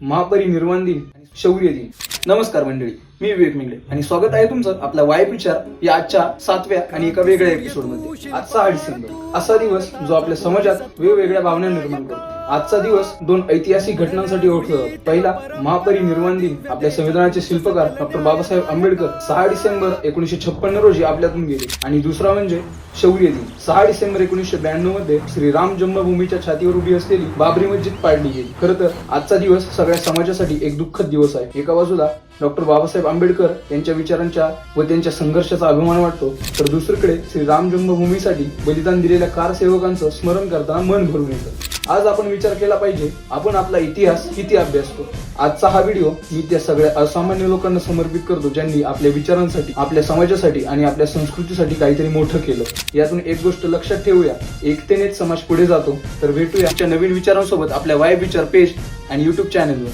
महापरिनिर्वाण दिन आणि शौर्य दिन. नमस्कार मंडळी, मी विवेक मिंगळे आणि स्वागत आहे तुमचं आपला वाईब विचार या आजच्या 7व्या आणि एका वेगळ्या एपिसोड मध्ये. आज 6 डिसेंबर असा दिवस जो आपल्या समाजात वेगवेगळ्या भावना निर्माण करतो. आजचा दिवस दोन ऐतिहासिक घटनांसाठी ओळखला जातो. पहिला, महापरिनिर्वाण दिन. आपल्या संविधानाचे शिल्पकार डॉक्टर बाबासाहेब आंबेडकर 6 डिसेंबर 1956 रोजी आपल्यातून गेले. आणि दुसरा म्हणजे शौर्य दिन. 6 डिसेंबर 1992 मध्ये श्रीराम जन्मभूमीच्या छातीवर उभी असलेली बाबरी मस्जिद पाडली गेली. खरं तर आजचा दिवस सगळ्या समाजासाठी एक दुःखद दिवस आहे. एका बाजूला डॉक्टर बाबासाहेब आंबेडकर यांच्या विचारांच्या व त्यांच्या संघर्षाचा अभिमान वाटतो, तर दुसरीकडे श्रीराम जन्मभूमीसाठी बलिदान दिलेल्या कारसेवकांचं स्मरण करताना मन भरून येतं. आज आपण विचार केला पाहिजे, आपण आपला इतिहास किती अभ्यासतो. आजचा हा व्हिडिओ मी त्या सगळ्या असामान्य लोकांना समर्पित करतो ज्यांनी आपल्या विचारांसाठी, आपल्या समाजासाठी आणि आपल्या संस्कृतीसाठी काहीतरी मोठं केलं. यातून एक गोष्ट लक्षात ठेवूया, एकतेनेच समाज पुढे जातो. तर भेटूया नवीन विचारांसोबत आपल्या वाईब विचार पेज आणि YouTube चॅनलवर.